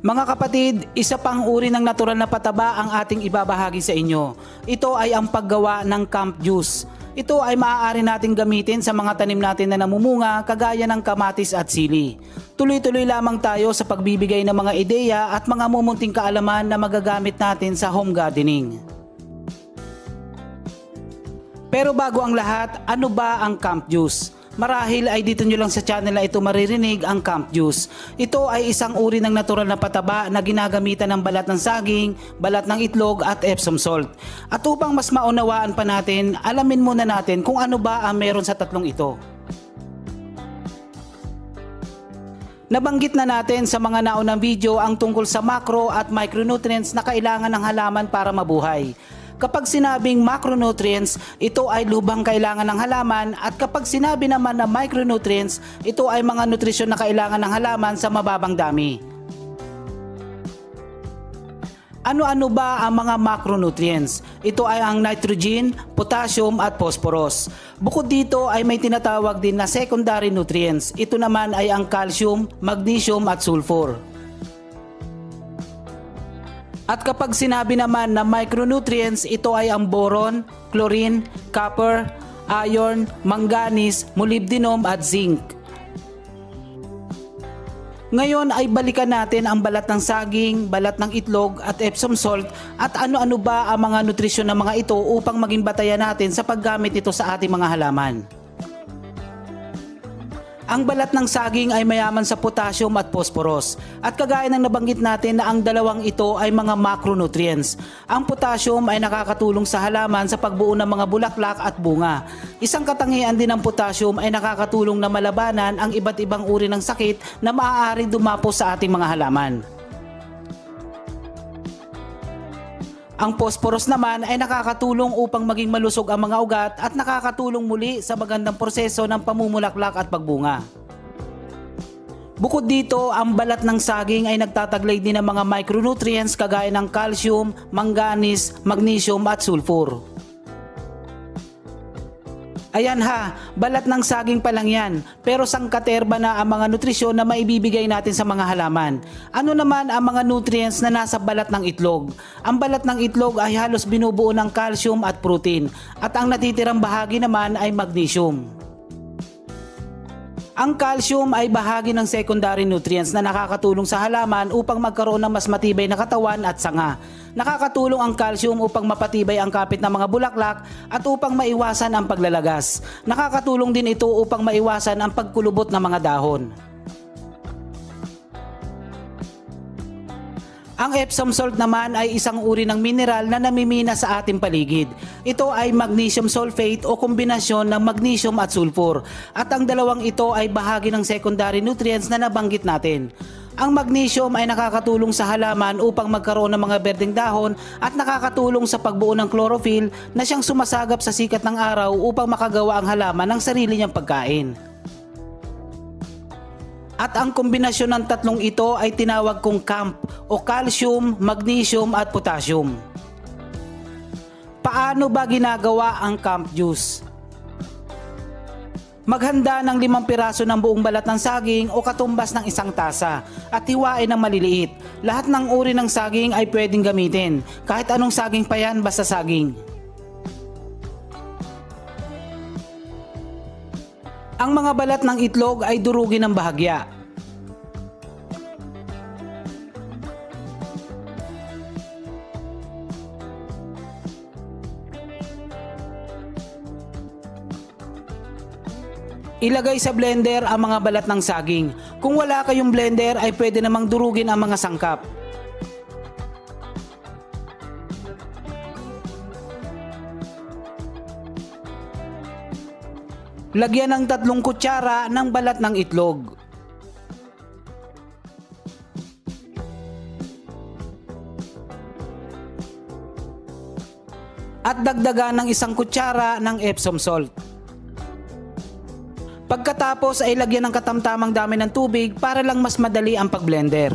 Mga kapatid, isa pang uri ng natural na pataba ang ating ibabahagi sa inyo. Ito ay ang paggawa ng camp juice. Ito ay maaari nating gamitin sa mga tanim natin na namumunga kagaya ng kamatis at sili. Tuloy-tuloy lamang tayo sa pagbibigay ng mga ideya at mga mumunting kaalaman na magagamit natin sa home gardening. Pero bago ang lahat, ano ba ang camp juice? Marahil ay dito nyo lang sa channel na ito maririnig ang camp juice. Ito ay isang uri ng natural na pataba na ginagamitan ng balat ng saging, balat ng itlog at Epsom salt. At upang mas maunawaan pa natin, alamin muna natin kung ano ba ang meron sa tatlong ito. Nabanggit na natin sa mga naunang video ang tungkol sa macro at micronutrients na kailangan ng halaman para mabuhay. Kapag sinabing macronutrients, ito ay lubhang kailangan ng halaman, at kapag sinabi naman na micronutrients, ito ay mga nutrisyon na kailangan ng halaman sa mababang dami. Ano-ano ba ang mga macronutrients? Ito ay ang nitrogen, potassium at phosphorus. Bukod dito ay may tinatawag din na secondary nutrients. Ito naman ay ang calcium, magnesium at sulfur. At kapag sinabi naman na micronutrients, ito ay ang boron, chlorine, copper, iron, manganese, molybdenum at zinc. Ngayon ay balikan natin ang balat ng saging, balat ng itlog at Epsom salt at ano-ano ba ang mga nutrisyon ng mga ito upang maging batayan natin sa paggamit nito sa ating mga halaman. Ang balat ng saging ay mayaman sa potassium at phosphorus, at kagaya ng nabanggit natin na ang dalawang ito ay mga macronutrients. Ang potassium ay nakakatulong sa halaman sa pagbuo ng mga bulaklak at bunga. Isang katangian din ng potassium ay nakakatulong na malabanan ang iba't ibang uri ng sakit na maaaring dumapo sa ating mga halaman. Ang phosphorus naman ay nakakatulong upang maging malusog ang mga ugat at nakakatulong muli sa magandang proseso ng pamumulaklak at pagbunga. Bukod dito, ang balat ng saging ay nagtataglay din ng mga micronutrients kagaya ng calcium, manganese, magnesium at sulfur. Ayan ha, balat ng saging pa lang yan, pero sangkaterba na ang mga nutrisyon na maibibigay natin sa mga halaman. Ano naman ang mga nutrients na nasa balat ng itlog? Ang balat ng itlog ay halos binubuo ng calcium at protein, at ang natitirang bahagi naman ay magnesium. Ang calcium ay bahagi ng secondary nutrients na nakakatulong sa halaman upang magkaroon ng mas matibay na katawan at sanga. Nakakatulong ang calcium upang mapatibay ang kapit ng mga bulaklak at upang maiwasan ang paglalagas. Nakakatulong din ito upang maiwasan ang pagkulubot ng mga dahon. Ang Epsom salt naman ay isang uri ng mineral na namimina sa ating paligid. Ito ay magnesium sulfate o kombinasyon ng magnesium at sulfur, at ang dalawang ito ay bahagi ng secondary nutrients na nabanggit natin. Ang magnesium ay nakakatulong sa halaman upang magkaroon ng mga berdeng dahon at nakakatulong sa pagbuo ng chlorophyll na siyang sumasagap sa sikat ng araw upang makagawa ang halaman ng sarili niyang pagkain. At ang kombinasyon ng tatlong ito ay tinawag kong CAMP o calcium, magnesium at potassium. Paano ba ginagawa ang camp juice? Maghanda ng 5 piraso ng buong balat ng saging o katumbas ng 1 tasa at hiwain ng maliliit. Lahat ng uri ng saging ay pwedeng gamitin. Kahit anong saging pa yan, basta saging. Ang mga balat ng itlog ay durugin ng bahagya. Ilagay sa blender ang mga balat ng saging. Kung wala kayong blender ay pwede namang durugin ang mga sangkap. Lagyan ng 3 kutsara ng balat ng itlog. At dagdagan ng 1 kutsara ng Epsom salt. Pagkatapos ay lagyan ng katamtamang dami ng tubig para lang mas madali ang pagblender.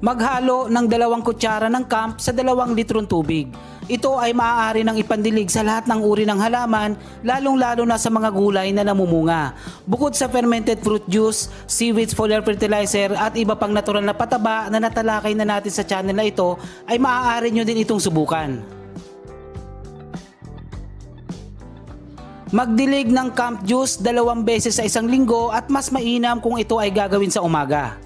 Maghalo ng 2 kutsara ng camp sa 2 litrong tubig. Ito ay maaari ng ipandilig sa lahat ng uri ng halaman, lalong-lalo na sa mga gulay na namumunga. Bukod sa fermented fruit juice, seaweed foliar fertilizer at iba pang natural na pataba na natalakay na natin sa channel na ito, ay maaari nyo din itong subukan. Magdilig ng camp juice 2 beses sa isang linggo at mas mainam kung ito ay gagawin sa umaga.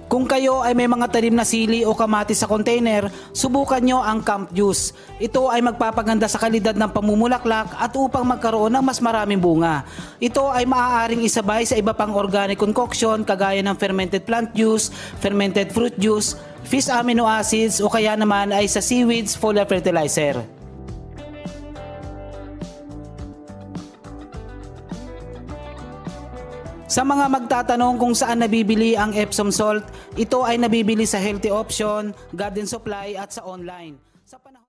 Kung kayo ay may mga tanim na sili o kamatis sa container, subukan nyo ang camp juice. Ito ay magpapaganda sa kalidad ng pamumulaklak at upang magkaroon ng mas maraming bunga. Ito ay maaaring isabay sa iba pang organic concoction kagaya ng fermented plant juice, fermented fruit juice, fish amino acids o kaya naman ay sa seaweeds foliar fertilizer. Sa mga magtatanong kung saan nabibili ang Epsom salt, ito ay nabibili sa Healthy Option, Garden Supply at sa online. Sa panahon